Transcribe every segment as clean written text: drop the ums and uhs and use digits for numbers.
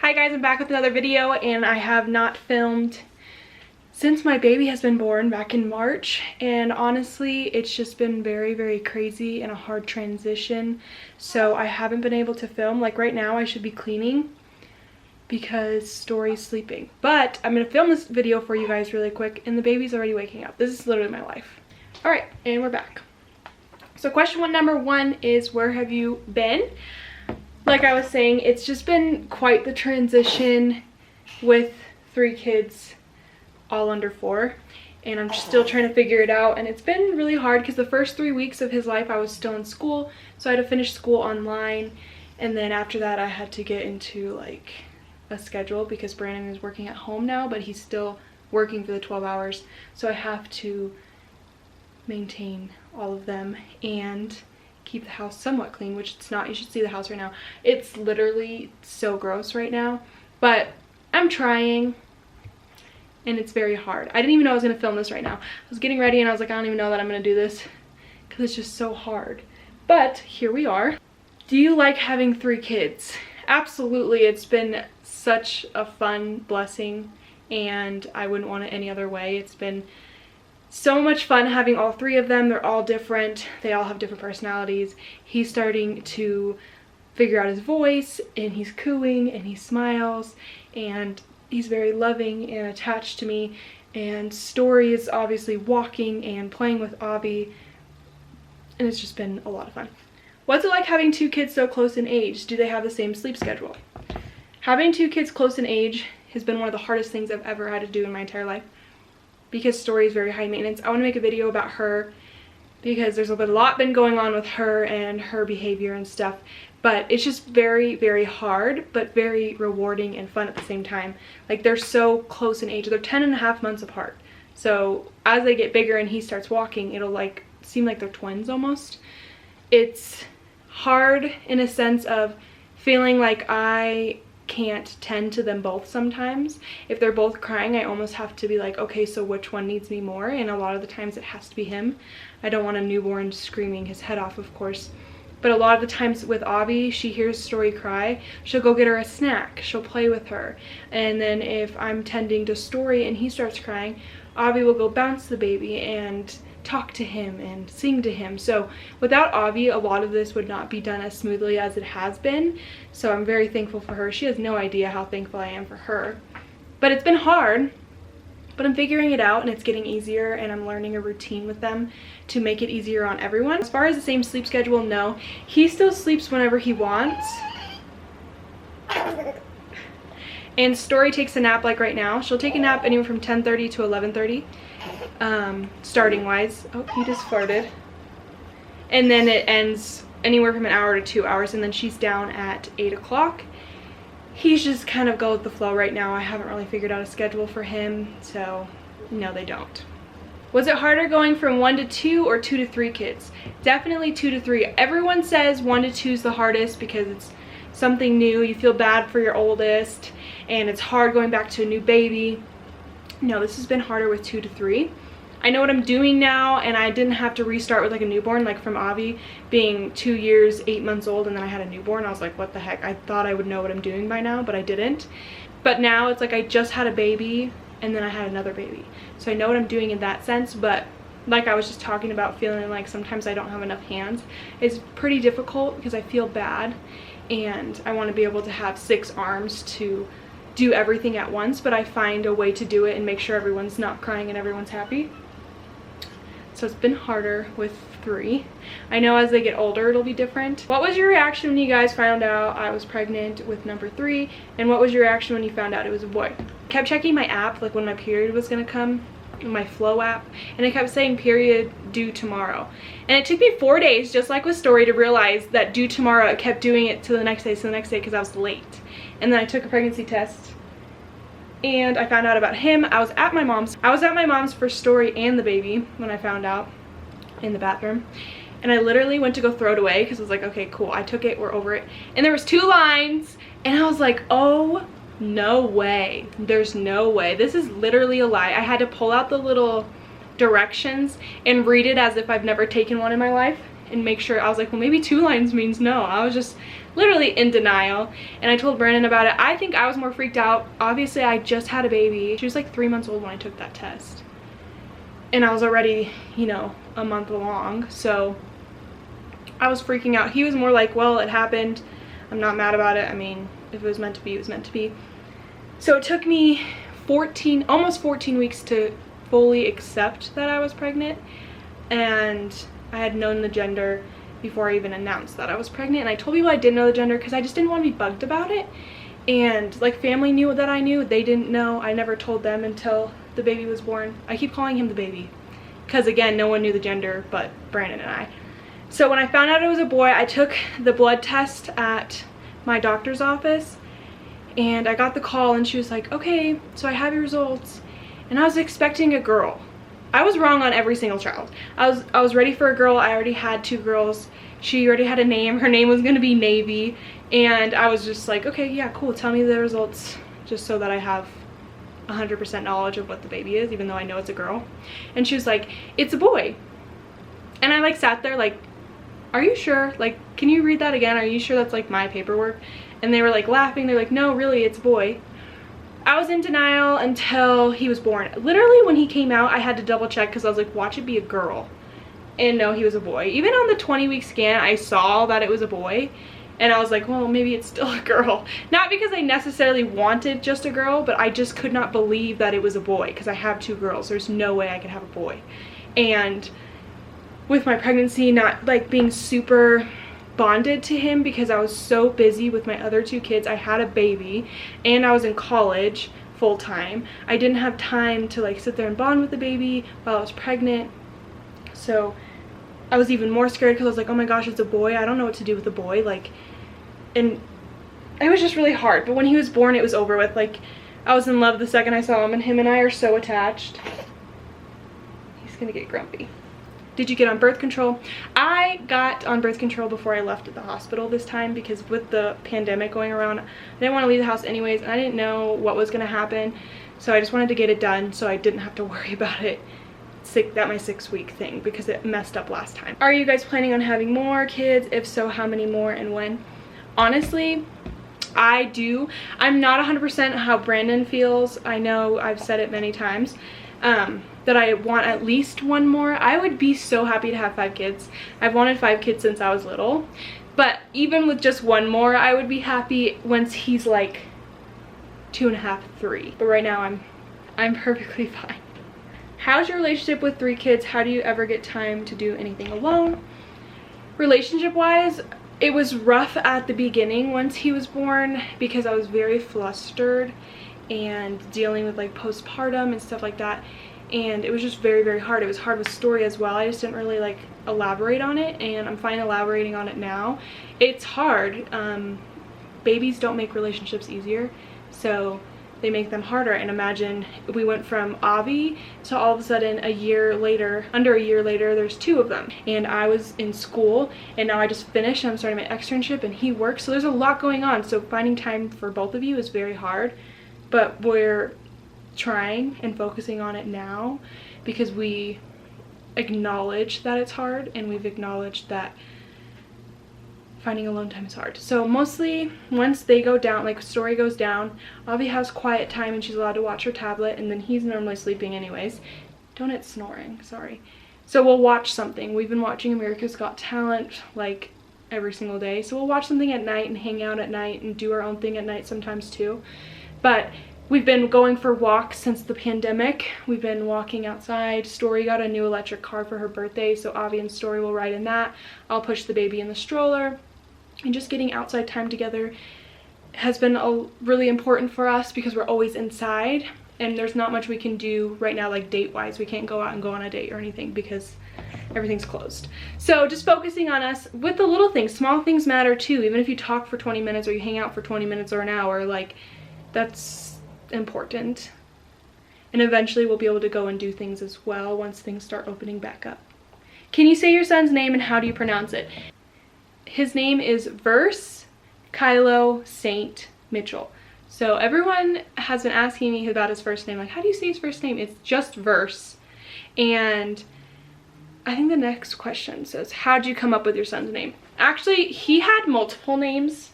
Hi guys, I'm back with another video, and I have not filmed since my baby has been born back in March, and honestly it's just been very crazy and a hard transition, so I haven't been able to film. Like right now I should be cleaning because Story's sleeping, but I'm gonna film this video for you guys really quick, and the baby's already waking up. This is literally my life. All right, and we're back. So question number one is, where have you been? Like I was saying, it's just been quite the transition with 3 kids all under 4, and I'm still trying to figure it out, and it's been really hard because the first 3 weeks of his life I was still in school, so I had to finish school online, and then after that I had to get into like a schedule because Brandon is working at home now, but he's still working for the 12 hours, so I have to maintain all of them and keep the house somewhat clean, which it's not. You should see the house right now. It's literally so gross right now, but I'm trying, and it's very hard. I didn't even know I was gonna film this right now. I was getting ready and I was like, I don't even know that I'm gonna do this because it's just so hard, but here we are. Do you like having 3 kids? Absolutely. It's been such a fun blessing, and I wouldn't want it any other way. It's been so much fun having all 3 of them. They're all different. They all have different personalities. He's starting to figure out his voice, and he's cooing, and he smiles, and he's very loving and attached to me. And Story is obviously walking and playing with Avi, and it's just been a lot of fun. What's it like having 2 kids so close in age? Do they have the same sleep schedule? Having 2 kids close in age has been one of the hardest things I've ever had to do in my entire life, because Story is very high maintenance. I want to make a video about her because there's a lot been going on with her and her behavior and stuff, but it's just very hard, but very rewarding and fun at the same time. Like, they're so close in age. They're 10.5 months apart, so as they get bigger and he starts walking, it'll like seem like they're twins almost. It's hard in a sense of feeling like I can't tend to them both sometimes. If they're both crying, I almost have to be like, okay, so which one needs me more? And a lot of the times it has to be him. I don't want a newborn screaming his head off, of course, but a lot of the times with Avi, she hears Story cry, she'll go get her a snack, she'll play with her, and then if I'm tending to Story and he starts crying, Avi will go bounce the baby and talk to him and sing to him. So without Avi, a lot of this would not be done as smoothly as it has been, so I'm very thankful for her. She has no idea how thankful I am for her, but it's been hard, but I'm figuring it out, and it's getting easier, and I'm learning a routine with them to make it easier on everyone. As far as the same sleep schedule, no, he still sleeps whenever he wants, and Story takes a nap. Like right now, she'll take a nap anywhere from 10:30 to 11:30. Starting wise. Oh, he just farted. And then it ends anywhere from an hour to 2 hours, and then she's down at 8 o'clock. He's just kind of go with the flow right now. I haven't really figured out a schedule for him, so no, they don't. Was it harder going from 1 to 2 or 2 to 3 kids? Definitely 2 to 3. Everyone says 1 to 2 is the hardest because it's something new. You feel bad for your oldest, and it's hard going back to a new baby. No, this has been harder with 2 to 3. I know what I'm doing now, and I didn't have to restart with like a newborn, like from Avi being 2 years, 8 months old, and then I had a newborn. I was like, what the heck? I thought I would know what I'm doing by now, but I didn't. But now it's like I just had a baby, and then I had another baby. So I know what I'm doing in that sense, but like I was just talking about, feeling like sometimes I don't have enough hands is pretty difficult because I feel bad, and I want to be able to have 6 arms to do everything at once, but I find a way to do it and make sure everyone's not crying and everyone's happy. So it's been harder with 3. I know as they get older it'll be different. What was your reaction when you guys found out I was pregnant with number 3, and what was your reaction when you found out it was a boy? I kept checking my app, like when my period was gonna come, my Flow app, and it kept saying period due tomorrow, and it took me 4 days, just like with Story, to realize that due tomorrow. It kept doing it to the next day, because I was late. And then I took a pregnancy test and I found out about him. I was at my mom's for Story and the baby when I found out, in the bathroom, and I literally went to go throw it away because I was like, okay, cool, I took it, we're over it, and there was 2 lines, and I was like, oh no way, there's no way, this is literally a lie. I had to pull out the little directions and read it as if I've never taken one in my life, and make sure. I was like, well, maybe 2 lines means no. I was just literally in denial, and I told Brandon about it. I think I was more freaked out. Obviously, I just had a baby. She was like 3 months old when I took that test, and I was already, you know, a month along, so I was freaking out. He was more like, well, it happened. I'm not mad about it. I mean, if it was meant to be, it was meant to be. So it took me almost 14 weeks to fully accept that I was pregnant, and I had known the gender before I even announced that I was pregnant. And I told people I didn't know the gender because I just didn't want to be bugged about it. And like, family knew that I knew, they didn't know. I never told them until the baby was born. I keep calling him the baby because, again, no one knew the gender but Brandon and I. So when I found out it was a boy, I took the blood test at my doctor's office, and I got the call, and she was like, okay, so I have your results. And I was expecting a girl. I was wrong on every single child. I was ready for a girl. I already had 2 girls. She already had a name. Her name was going to be Navy. And I was just like, okay, yeah, cool. Tell me the results just so that I have 100% knowledge of what the baby is, even though I know it's a girl. And she was like, it's a boy. And I like sat there like, are you sure? Like, can you read that again? Are you sure that's like my paperwork? And they were like laughing. They're like, no, really, it's a boy. I was in denial until he was born. Literally, when he came out, I had to double check because I was like, watch it be a girl. And no, he was a boy. Even on the 20-week scan, I saw that it was a boy. And I was like, well, maybe it's still a girl. Not because I necessarily wanted just a girl, but I just could not believe that it was a boy because I have 2 girls. There's no way I could have a boy. And with my pregnancy, not like being super bonded to him because I was so busy with my other 2 kids. I had a baby and I was in college full time. I didn't have time to like sit there and bond with the baby while I was pregnant. So I was even more scared because I was like, oh my gosh, it's a boy. I don't know what to do with a boy. Like, and it was just really hard. But when he was born, it was over with. Like, I was in love the second I saw him, and him and I are so attached. He's gonna get grumpy. Did you get on birth control? I got on birth control before I left at the hospital this time because with the pandemic going around, I didn't want to leave the house anyways, and I didn't know what was going to happen. So I just wanted to get it done so I didn't have to worry about it. That my 6-week thing because it messed up last time. Are you guys planning on having more kids? If so, how many more and when? Honestly, I do. I'm not 100% how Brandon feels. I know I've said it many times. That I want at least 1 more. I would be so happy to have 5 kids. I've wanted 5 kids since I was little. But even with just 1 more, I would be happy once he's like 2.5, 3. But right now I'm perfectly fine. How's your relationship with 3 kids? How do you ever get time to do anything alone? Relationship wise, it was rough at the beginning once he was born because I was very flustered and dealing with like postpartum and stuff like that, and it was just very, very hard. It was hard with story as well. I just didn't really like elaborate on it, and I'm fine elaborating on it now. It's hard. Babies don't make relationships easier, so they make them harder. And imagine we went from Avi to all of a sudden a year later, under a year later, there's 2 of them. And I was in school, and now I just finished and I'm starting my externship, and he works, so there's a lot going on. So finding time for both of you is very hard, but we're trying and focusing on it now because we acknowledge that it's hard, and we've acknowledged that finding alone time is hard. So mostly once they go down, like story goes down, Avi has quiet time and she's allowed to watch her tablet, and then he's normally sleeping anyways. Donut's snoring, sorry. So we'll watch something. We've been watching America's Got Talent like every single day. So we'll watch something at night and hang out at night and do our own thing at night sometimes too. But we've been going for walks since the pandemic. We've been walking outside. Story got a new electric car for her birthday, so Avi and Story will ride in that. I'll push the baby in the stroller. And just getting outside time together has been really important for us because we're always inside, and there's not much we can do right now, like date wise. We can't go out and go on a date or anything because everything's closed. So just focusing on us with the little things. Small things matter too. Even if you talk for 20 minutes or you hang out for 20 minutes or an hour, like, that's important. And eventually we'll be able to go and do things as well once things start opening back up. Can you say your son's name and how do you pronounce it? His name is Verse Kylo Saint Mitchell. So everyone has been asking me about his first name, like, how do you say his first name? It's just Verse. And I think the next question says, how'd you come up with your son's name? Actually, he had multiple names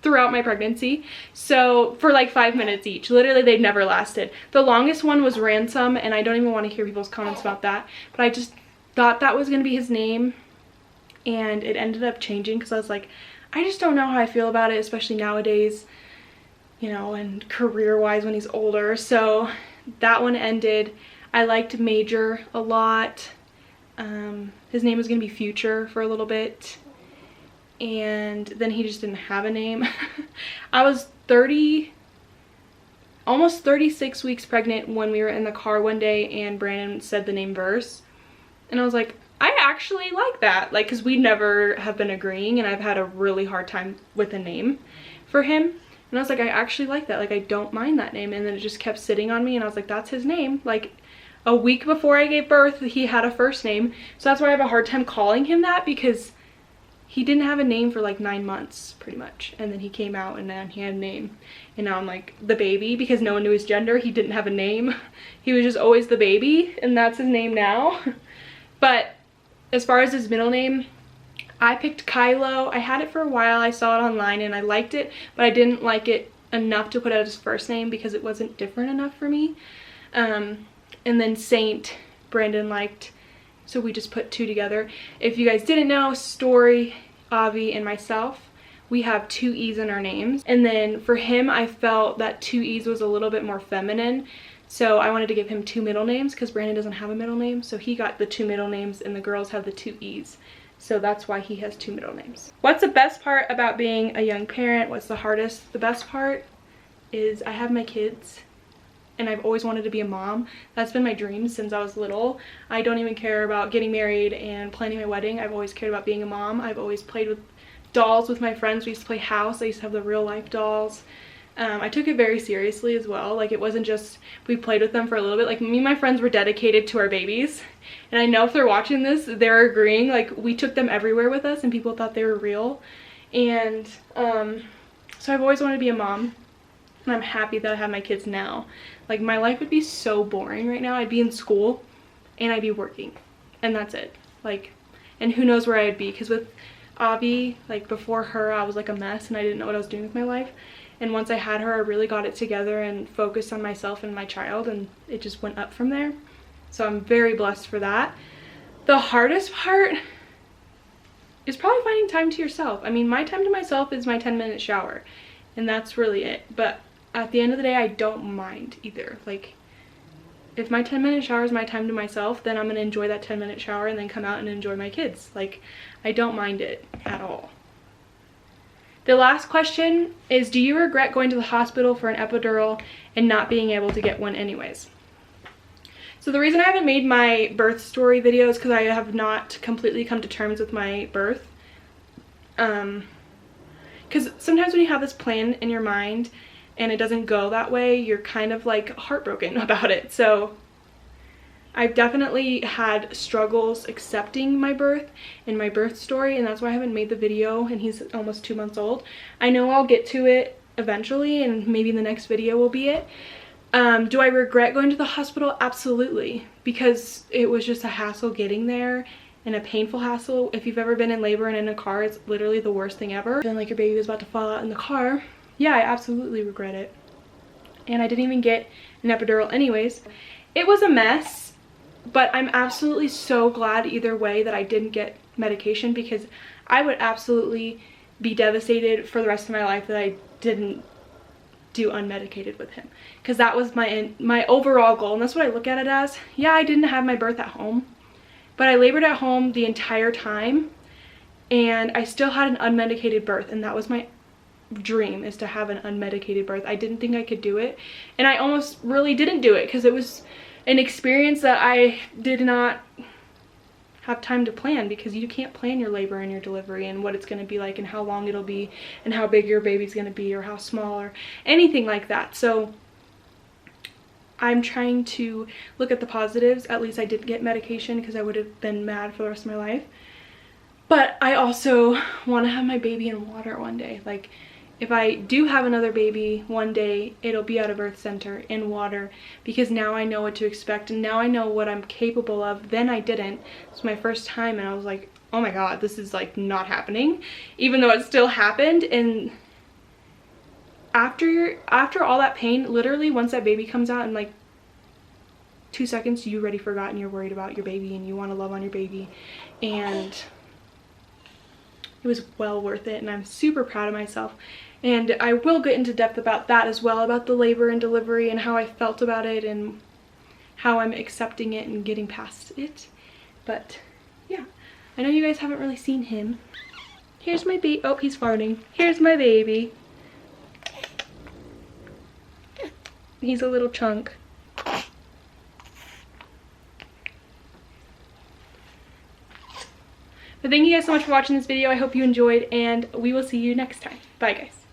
throughout my pregnancy, so for like 5 minutes each. Literally, they never lasted. The longest one was Ransom, and I don't even want to hear people's comments about that, but I just thought that was going to be his name, and it ended up changing because I was like, I just don't know how I feel about it, especially nowadays, you know, and career-wise when he's older. So that one ended. I liked Major a lot. His name was going to be Future for a little bit, and then he just didn't have a name. I was almost 36 weeks pregnant when we were in the car one day and Brandon said the name Verse, and I was like, I actually like that, like, because we never have been agreeing, and I've had a really hard time with a name for him, and I was like, I actually like that, like, I don't mind that name. And then it just kept sitting on me, and I was like, that's his name. Like, a week before I gave birth, he had a first name, so that's why I have a hard time calling him that, because he didn't have a name for like 9 months pretty much, and then he came out and then he had a name, and now I'm like the baby, because no one knew his gender. He didn't have a name. He was just always the baby, and that's his name now. But as far as his middle name, I picked Kylo. I had it for a while. I saw it online and I liked it, but I didn't like it enough to put out his first name because it wasn't different enough for me. And then Saint, Brandon liked, so we just put 2 together. If you guys didn't know, Story, Avi, and myself, we have 2 E's in our names. And then for him, I felt that 2 E's was a little bit more feminine, so I wanted to give him 2 middle names because Brandon doesn't have a middle name, so he got the 2 middle names and the girls have the 2 E's. So that's why he has 2 middle names. What's the best part about being a young parent? What's the hardest? The best part is I have my kids, and I've always wanted to be a mom. That's been my dream since I was little. I don't even care about getting married and planning my wedding. I've always cared about being a mom. I've always played with dolls with my friends. We used to play house. I used to have the real life dolls. I took it very seriously as well. Like, it wasn't just we played with them for a little bit. Like, me and my friends were dedicated to our babies, and I know if they're watching this, they're agreeing. Like, we took them everywhere with us and people thought they were real. And so I've always wanted to be a mom, and I'm happy that I have my kids now. Like, my life would be so boring right now. I'd be in school and I'd be working, and that's it. Like, and who knows where I'd be, because with Avi, like, before her, I was like a mess and I didn't know what I was doing with my life. And once I had her, I really got it together and focused on myself and my child, and it just went up from there. So I'm very blessed for that. The hardest part is probably finding time to yourself. I mean, my time to myself is my 10-minute shower, and that's really it. But at the end of the day, I don't mind either. Like, if my 10-minute shower is my time to myself, then I'm gonna enjoy that 10-minute shower and then come out and enjoy my kids. Like, I don't mind it at all. The last question is, do you regret going to the hospital for an epidural and not being able to get one anyways? So the reason I haven't made my birth story videos is because I have not completely come to terms with my birth. Because sometimes when you have this plan in your mind and it doesn't go that way, you're kind of like heartbroken about it. So I've definitely had struggles accepting my birth and my birth story, and that's why I haven't made the video, and he's almost 2 months old. I know I'll get to it eventually, and maybe the next video will be it. Do I regret going to the hospital? Absolutely, because it was just a hassle getting there and a painful hassle. If you've ever been in labor and in a car, it's literally the worst thing ever. Feeling like your baby was about to fall out in the car. Yeah, I absolutely regret it. And I didn't even get an epidural anyways. It was a mess. But I'm absolutely so glad either way that I didn't get medication, because I would absolutely be devastated for the rest of my life that I didn't do unmedicated with him, because that was my overall goal, and that's what I look at it as. Yeah, I didn't have my birth at home, but I labored at home the entire time, and I still had an unmedicated birth, and that was my dream, is to have an unmedicated birth. I didn't think I could do it, and I almost really didn't do it because it was an experience that I did not have time to plan, because you can't plan your labor and your delivery and what it's going to be like and how long it'll be and how big your baby's going to be or how small or anything like that. So I'm trying to look at the positives. At least I did get medication, because I would have been mad for the rest of my life. But I also want to have my baby in water one day. Like, if I do have another baby one day, it'll be at a birth center in water, because now I know what to expect and now I know what I'm capable of. Then I didn't. It's my first time and I was like, oh my god, this is like not happening, even though it still happened. And after all that pain, literally once that baby comes out in like 2 seconds, you already forgot and you're worried about your baby and you want to love on your baby. And it was well worth it, and I'm super proud of myself. And I will get into depth about that as well, about the labor and delivery and how I felt about it and how I'm accepting it and getting past it. But yeah, I know you guys haven't really seen him. Here's my baby. Oh, he's farting. Here's my baby. He's a little chunk. But thank you guys so much for watching this video. I hope you enjoyed, and we will see you next time. Bye, guys.